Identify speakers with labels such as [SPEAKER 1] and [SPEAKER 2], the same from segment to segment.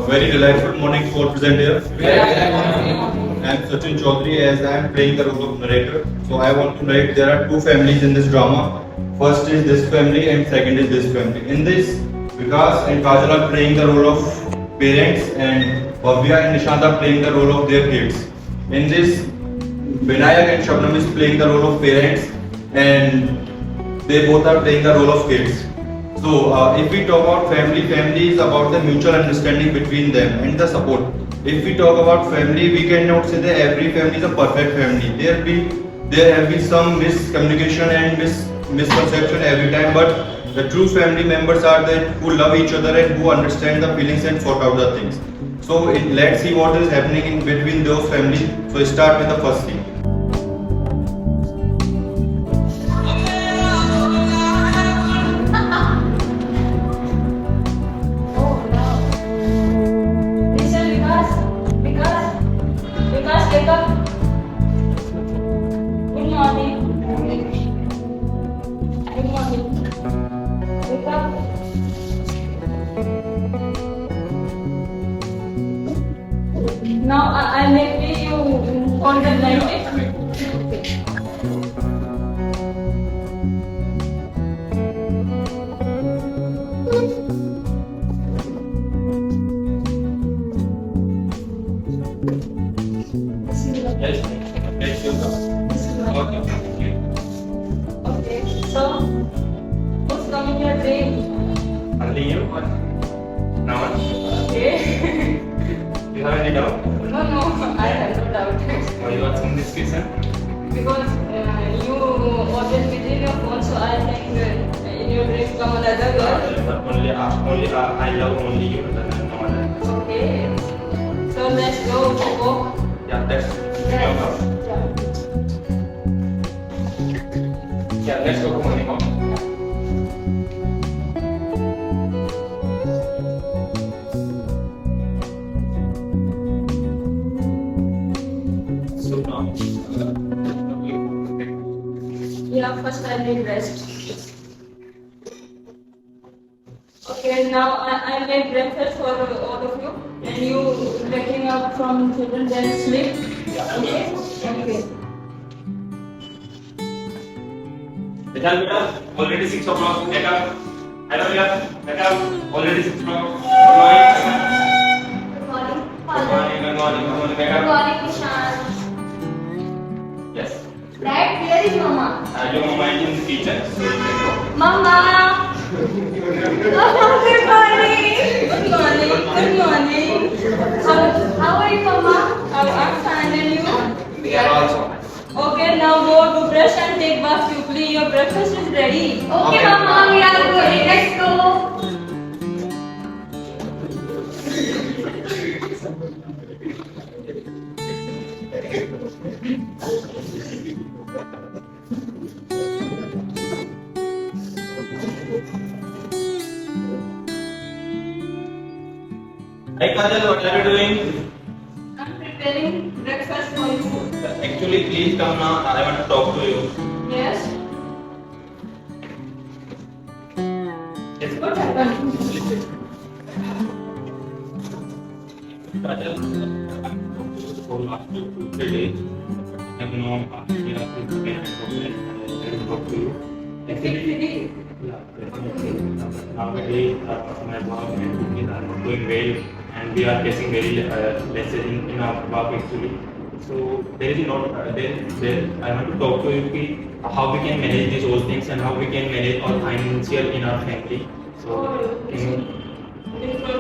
[SPEAKER 1] Very delightful morning for present here. I am Sachin Chaudhary as I am playing the role of narrator. So I want to narrate there are two families in this drama. First is this family and second is this family. In this, Vikas and Kajal are playing the role of parents and Bhavya and Nishant are playing the role of their kids. In this, Vinayak and Shabnam is playing the role of parents and they both are playing the role of kids. So, if we talk about family, family is about the mutual understanding between them and the support. If we talk about family, we cannot say that every family is a perfect family. There have been some miscommunication and misconception every time, but the true family members are that who love each other and who understand the feelings and sort out the things. So, let's see what is happening in between those families. So, start with the first scene.
[SPEAKER 2] Wake up. Good morning. Good morning. Wake up. Now I make you on the blanket. Okay, so who's coming your dream?
[SPEAKER 3] Only you? No one?
[SPEAKER 2] Okay.
[SPEAKER 3] You have any doubt?
[SPEAKER 2] No, I have no doubt.
[SPEAKER 3] Why you asking this question?
[SPEAKER 2] Because you always busy in your phone, so I think in your dream come another girl.
[SPEAKER 3] But only I love only you, no one else.
[SPEAKER 2] Okay. So let's go to walk.
[SPEAKER 3] Yeah, that's yeah, let's go to morning walk. So now,
[SPEAKER 2] Yeah, first I need rest. Okay, now I made breakfast for all of you, and you waking up from children then sleep. Okay. Okay.
[SPEAKER 3] Beta, already 6 o'clock. Get up. Hello, yeah. Get up. Already 6 o'clock. Good morning.
[SPEAKER 4] Good morning,
[SPEAKER 3] Good
[SPEAKER 4] Father.
[SPEAKER 3] morning. Good morning. Good morning. Get
[SPEAKER 4] Good
[SPEAKER 3] up.
[SPEAKER 4] morning, Nishant.
[SPEAKER 3] Yes.
[SPEAKER 4] Dad, where is Mama?
[SPEAKER 3] Your mama is in the kitchen.
[SPEAKER 4] Mama! Good morning!
[SPEAKER 2] Good morning. Good morning.
[SPEAKER 4] How are you, Mama?
[SPEAKER 2] I'm fine, and you?
[SPEAKER 3] We are also.
[SPEAKER 2] Okay, now go to brush and take bath quickly. Your breakfast is ready.
[SPEAKER 4] Okay, Mama, we are going. Let's go.
[SPEAKER 3] Hi Kajal, what are you doing?
[SPEAKER 2] I'm preparing breakfast for you.
[SPEAKER 3] Actually, please come now. I want to talk to you.
[SPEAKER 2] Yes.
[SPEAKER 3] Yes.
[SPEAKER 2] What happened?
[SPEAKER 3] Kajal, for last 2 to 3 days, I have no idea to talk to you. Actually, nowadays my work and cooking are not doing well, and we are facing very less in our work actually. So there is not there. I want to talk to you ki how we can manage these all things and how we can manage our financial in our family. So can you?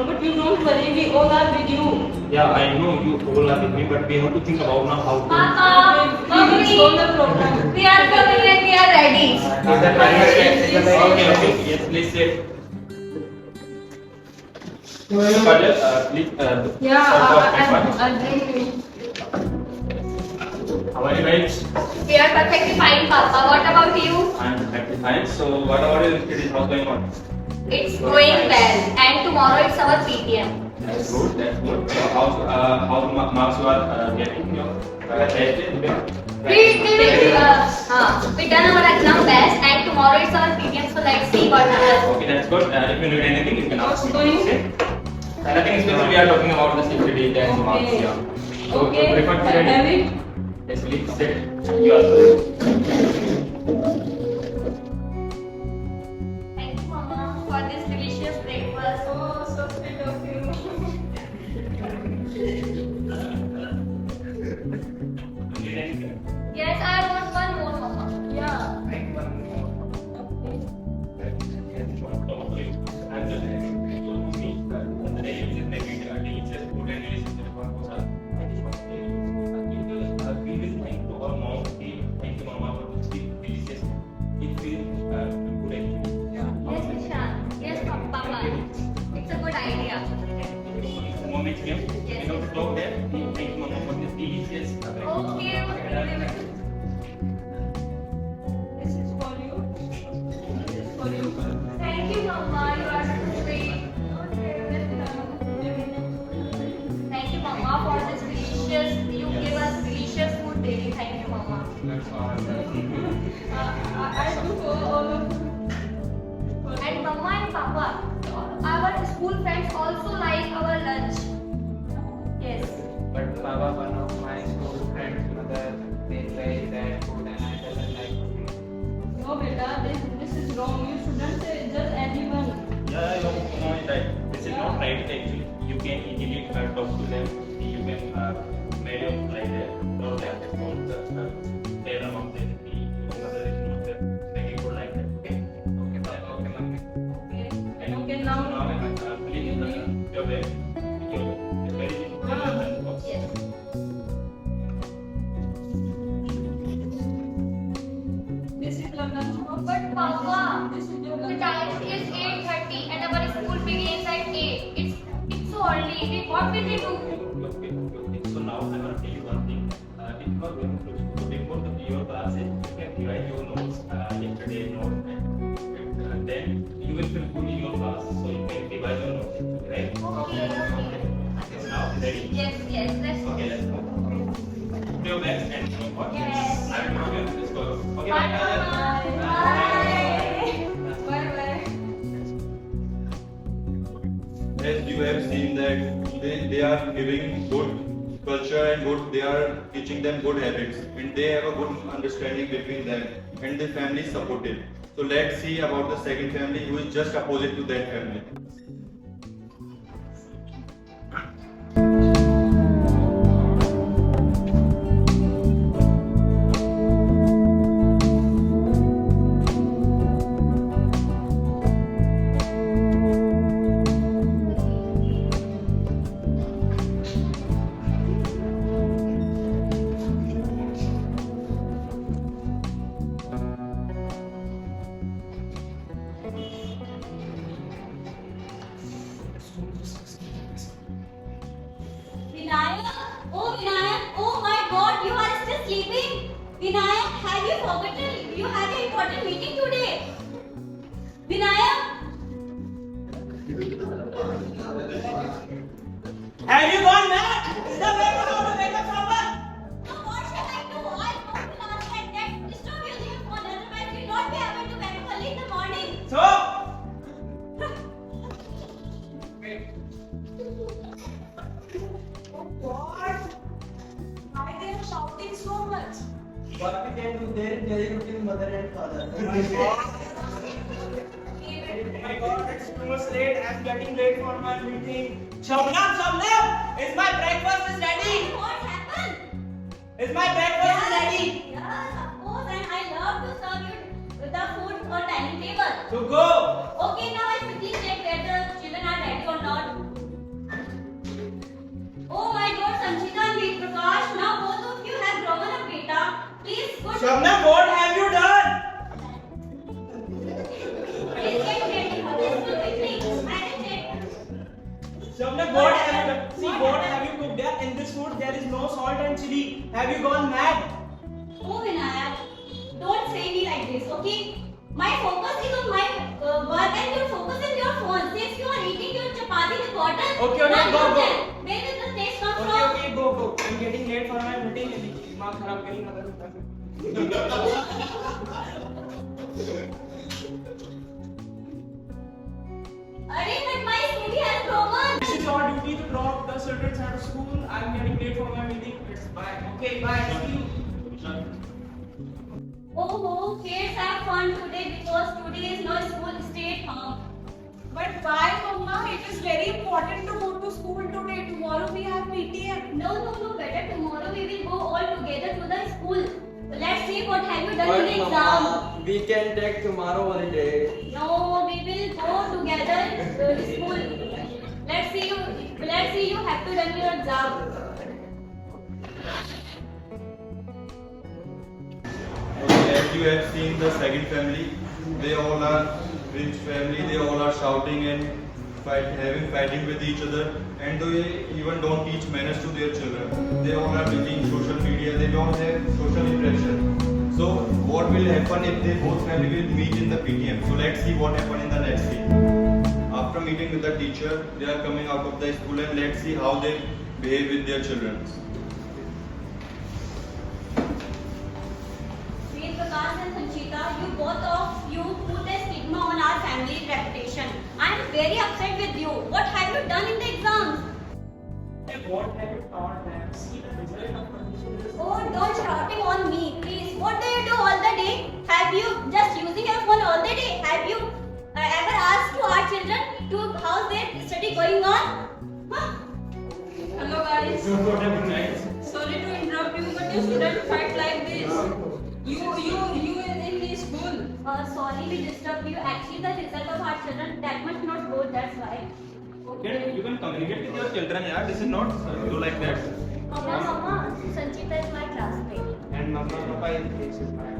[SPEAKER 2] But you don't worry, we all are with you.
[SPEAKER 3] Yeah, I know you all are with me, but we have to think about now how to.
[SPEAKER 4] Mama!
[SPEAKER 2] We will solve the problem.
[SPEAKER 4] We are coming and we are ready.
[SPEAKER 3] Is that right? Okay. Yes, please say. Kajal, please.
[SPEAKER 2] Yeah,
[SPEAKER 3] serve our breakfast.
[SPEAKER 2] I'll bring you.
[SPEAKER 3] How are you guys?
[SPEAKER 4] We are perfectly fine, Papa. What about you?
[SPEAKER 3] I'm perfectly fine. So, what about your studies? How's going on?
[SPEAKER 4] It's going well. And tomorrow it's our PTM.
[SPEAKER 3] That's good. That's good. So, how marks you are getting? Your best day?
[SPEAKER 4] We done our exam best and tomorrow it's our PTM, so let's see what happens.
[SPEAKER 3] Okay, that's good. If you need anything, you can ask me.
[SPEAKER 2] Going?
[SPEAKER 3] Okay? Nothing special. We are talking about the safety and marks.
[SPEAKER 2] Okay.
[SPEAKER 3] Yeah. So
[SPEAKER 2] Okay.
[SPEAKER 3] prefer to study.
[SPEAKER 2] Have it.
[SPEAKER 3] Yes, please sit. You also.
[SPEAKER 4] Thank you, Mama, for this delicious breakfast.
[SPEAKER 2] Oh, so sweet of you.
[SPEAKER 4] Yes, I want one more, Mama.
[SPEAKER 2] Yeah.
[SPEAKER 4] Yes, Nishant. Yes, Papa. It's a good idea. Okay, okay.
[SPEAKER 2] This is for you. This is for you.
[SPEAKER 4] Thank you, Mama. You are so sweet. Thank you, Mama, for this delicious. You give us delicious food daily. Thank you, Mama.
[SPEAKER 2] I do for all of you.
[SPEAKER 4] And Mama and Papa, our school friends also like our lunch. Yes.
[SPEAKER 5] But Baba, one of my school friends' mother, they like that food and I doesn't like it.
[SPEAKER 2] No, beta, this is wrong. You shouldn't say just anyone.
[SPEAKER 3] Yeah, no, right. This is not right actually. You can easily talk to them. You can make them like that. Not like that. Don't tell among them. Your mother is not there. Make it good like that. Okay?
[SPEAKER 5] Okay, Baba, okay, mommy.
[SPEAKER 3] And
[SPEAKER 2] Okay, now-
[SPEAKER 3] please your bag. It's very important.
[SPEAKER 4] Yes.
[SPEAKER 2] This is your lunch box.
[SPEAKER 4] But Papa,
[SPEAKER 2] This is your
[SPEAKER 4] the
[SPEAKER 2] lunch
[SPEAKER 4] time
[SPEAKER 2] box.
[SPEAKER 4] is 8:30 and our school begins at 8. It's so early. What will we do?
[SPEAKER 3] Okay. So now I'm gonna tell you one thing. If you are going to school before your classes, you can revise your notes yesterday notes, and then you will feel good in your class. So you can revise your notes, right?
[SPEAKER 4] Okay, okay.
[SPEAKER 3] So now ready?
[SPEAKER 4] Yes, yes. Let's go.
[SPEAKER 3] Okay, let's go. Put your bags and what?
[SPEAKER 4] Yes.
[SPEAKER 3] I will drop you. Let's go. Okay.
[SPEAKER 4] Bye, Mama. Bye.
[SPEAKER 2] Bye-bye.
[SPEAKER 1] As you have seen that they are giving good culture and good, they are teaching them good habits and they have a good understanding between them and the family is supportive. So let's see about the second family who is just opposite to that family.
[SPEAKER 6] Vinayak, oh my God, you are still sleeping. Vinayak, have you forgotten you have an important meeting today? Vinayak,
[SPEAKER 7] Have you gone mad? Is the way how to wake up someone?
[SPEAKER 6] now what shall I do? I want to ask that stop using your phone, otherwise you will not be able to wake up early in the morning.
[SPEAKER 7] So,
[SPEAKER 6] What? Why they are shouting so much?
[SPEAKER 7] what we can do there is daily routine mother and father. Oh my god, it's too much late. I'm getting late for my meeting. Shabnam, is my breakfast is ready?
[SPEAKER 6] What happened?
[SPEAKER 7] Is my breakfast is ready?
[SPEAKER 6] Yes, of course, and I love to serve you the food on dining table.
[SPEAKER 7] So go.
[SPEAKER 6] Okay, now I quickly check whether the children are ready or not. Oh my God, Sanchita and Veer Prakash, now both of you have grown up, beta. Please put.
[SPEAKER 7] Shabnam, what have you done?
[SPEAKER 6] Please get ready for this food quickly. I will check.
[SPEAKER 7] Shabnam, what have you done? See, what have you cooked there? In this food, there is no salt and chili. Have you gone mad?
[SPEAKER 6] Oh Vinayak, don't say me like this, okay? My focus is on my work and your focus is your phone. Since you are eating your chapati with water,
[SPEAKER 7] Okay,
[SPEAKER 6] now
[SPEAKER 7] go,
[SPEAKER 6] you
[SPEAKER 7] go.
[SPEAKER 6] tell, where is the taste come from?
[SPEAKER 7] Okay, go. I'm getting late for my meeting. दिमाग खराब करी मदद
[SPEAKER 6] Arey, but my smoothie has grown.
[SPEAKER 7] This is what of the children at school. I'm getting late for my meeting. It's bye. Okay, bye. See you.
[SPEAKER 6] Oh, kids have fun today because today is no school. Stay at home.
[SPEAKER 8] But why, Mama? It is very important to go to school today. Tomorrow we have PTM.
[SPEAKER 6] No. Better tomorrow we will go all together to the school. Let's see what have you done in the exam.
[SPEAKER 5] we can take tomorrow holiday.
[SPEAKER 6] No, we will go together to school. Let's see you have to done your exam.
[SPEAKER 1] Okay, as you have seen the second family, they all are rich family, they all are shouting and fighting with each other, and they even don't teach manners to their children. They all are using social media, they don't have social interaction. So what will happen if they both family will meet in the PTM? So let's see what happened in the next scene. After meeting with the teacher, they are coming out of the school, and let's see how they behave with their children.
[SPEAKER 6] Prakash and Sanchita, you both of you put a stigma on our family's reputation. I am very upset with you. What have you done in the exams?
[SPEAKER 7] What have you taught them? See the result of condition.
[SPEAKER 6] Oh, don't shouting on me, please. What do you do all the day? Have you just using your phone all the day? Have you ever asked to our children to how's their study going on? Huh?
[SPEAKER 2] Hello guys. Sorry to interrupt you, but you shouldn't fight like this. You in the school.
[SPEAKER 6] Sorry we disturbed you. Actually, the result of our children that much not good. That's why.
[SPEAKER 3] You can communicate with your children, yeah. This is not do like that.
[SPEAKER 6] Mama, Sanchita is my classmate.
[SPEAKER 5] And Mama, Papa is my.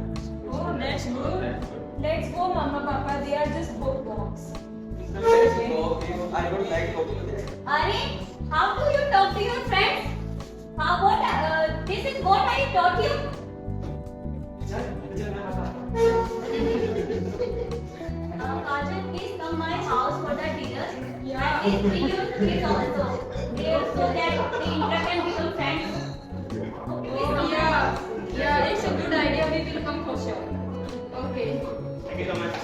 [SPEAKER 2] Oh, that's good. Let's go, Mama, Papa. They are just both box.
[SPEAKER 5] Let's go. I don't like talking to them.
[SPEAKER 6] Ari, how do you talk to your friends? This is what I taught you. Kajal, please come my house for the dinner.
[SPEAKER 2] Yeah.
[SPEAKER 6] And please bring your kids also. So that they interact and become friends.
[SPEAKER 2] Oh, yeah, it's a good idea. We will come for sure. Okay.
[SPEAKER 3] Thank you so much.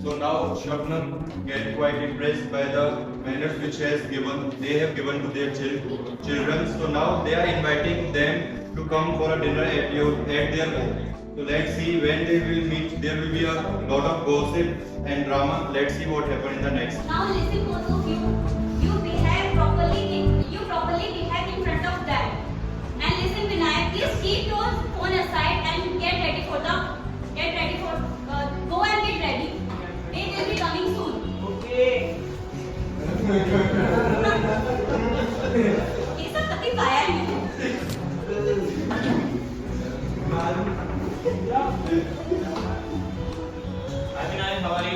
[SPEAKER 1] So now Shabnam get quite impressed by the manners which they have given to their children. So now they are inviting them to come for a dinner at their home. So let's see when they will meet. There will be a lot of gossip and drama. Let's see what happens in the next.
[SPEAKER 6] Now listen, both of you. You behave properly. You properly behave in front of them. And listen, Vinayak, please keep your phone aside and get ready for go and get ready. They will be coming soon.
[SPEAKER 7] Okay.
[SPEAKER 6] ये सब कभी पाया नहीं.
[SPEAKER 3] Abhinay, how are you?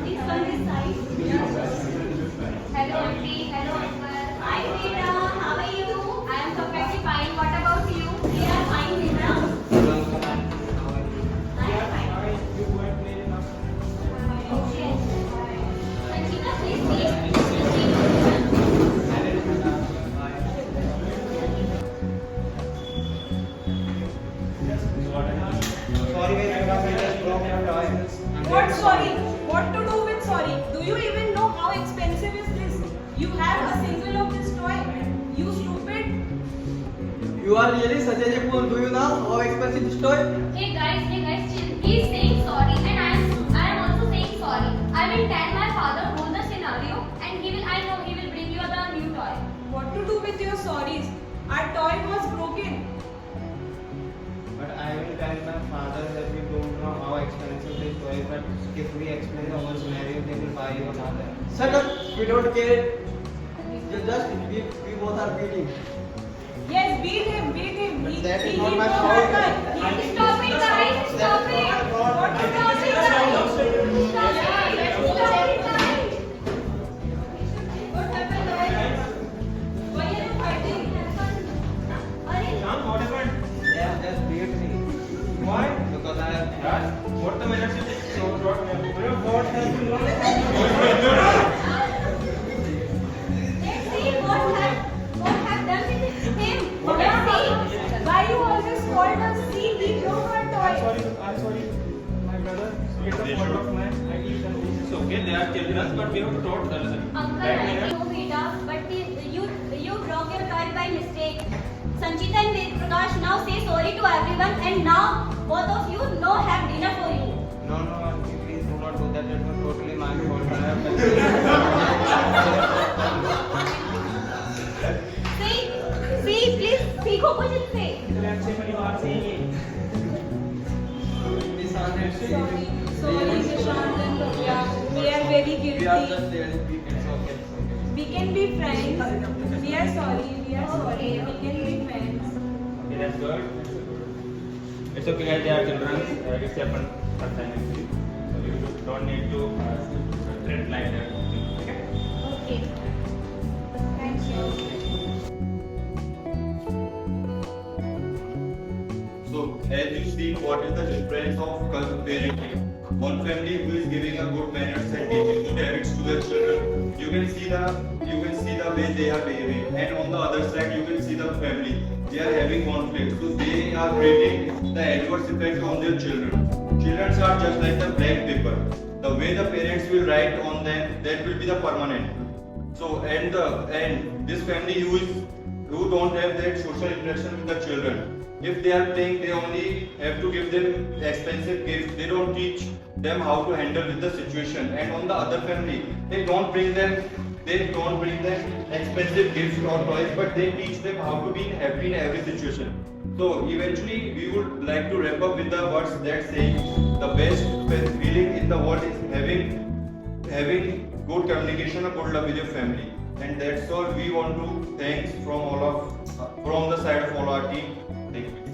[SPEAKER 6] It's from this side. Hello, auntie. Hello, uncle. Hi, Veera. How are you? I am perfectly fine. What about you? We are fine, Veera. I am fine.
[SPEAKER 7] You go and play enough.
[SPEAKER 6] Yes. Sanchita, please please.
[SPEAKER 5] Sorry, guys, I just broke your toys.
[SPEAKER 8] What sorry? What to do with sorry? Do you even know how expensive is this? You have a single of this toy. You stupid.
[SPEAKER 5] You are really such a fool. Do you know how expensive this toy?
[SPEAKER 4] Hey guys, chill. He's saying sorry and I am also saying sorry. I will tell my father all the scenario and I know he will bring you the new toy.
[SPEAKER 8] What to do with your sorries? Our toy was broken.
[SPEAKER 5] But I will tell my father that we don't know how expensive this toy is, but if we explain the whole scenario, they will buy you another. Shut up! We don't care. We both are beating.
[SPEAKER 8] Yes, beat him.
[SPEAKER 5] That is
[SPEAKER 8] He
[SPEAKER 5] not my
[SPEAKER 8] broke
[SPEAKER 5] fault.
[SPEAKER 8] our toy.
[SPEAKER 4] Stop it guys, stop it.
[SPEAKER 8] What to do with
[SPEAKER 4] Stop it
[SPEAKER 8] sorry?
[SPEAKER 4] guys. Stop it guys.
[SPEAKER 8] What happened, guys? Why are you fighting?
[SPEAKER 3] Shan, what happened?
[SPEAKER 5] They have just beat me.
[SPEAKER 3] Why?
[SPEAKER 5] Because I have.
[SPEAKER 3] What the manners you take? So what has been
[SPEAKER 6] Let's see what have done with him. Let's see.
[SPEAKER 8] Why you always called us? See, he broke our toy.
[SPEAKER 7] I'm sorry. My brother. Get the fault of my
[SPEAKER 3] okay. They are children, but we have to taught them.
[SPEAKER 6] Uncle,
[SPEAKER 3] Right,
[SPEAKER 6] I
[SPEAKER 3] Neha?
[SPEAKER 6] know beta, but you broke your toy by mistake. Sanchita and Ved Prakash now say sorry to everyone, and now both of you no have dinner for you.
[SPEAKER 5] No, auntie, please do not do that. It was totally my fault. I have
[SPEAKER 6] See, please सीखो कुछ इनसे.
[SPEAKER 7] अच्छे परिवार से ही है।
[SPEAKER 8] Sorry, Nishant and Bhavya. We are very guilty. We can be friends. We are sorry. We can be friends.
[SPEAKER 3] Okay, that's good. It's okay, guys. They are children. It's happened sometime actually. So you don't need to treat like that. Okay.
[SPEAKER 6] Okay.
[SPEAKER 8] Thank you.
[SPEAKER 1] So, as you see, what is the difference of parenting? One family who is giving a good manners and teaching good habits to their children, you can see the way they are behaving, and on the other side, you can see the family. They are having conflict, so they are creating the adverse effect on their children. Children are just like the blank paper. The way the parents will write on them, that will be the permanent. So, and this family who don't have that social interaction with the children. If they are playing, they only have to give them expensive gifts. They don't teach them how to handle with the situation. And on the other family, they don't bring them expensive gifts or toys, but they teach them how to be happy in every situation. So eventually, we would like to wrap up with the words that say the best feeling in the world is having good communication and good love with your family. And that's all we want to thanks from the side of all our team. Thank you.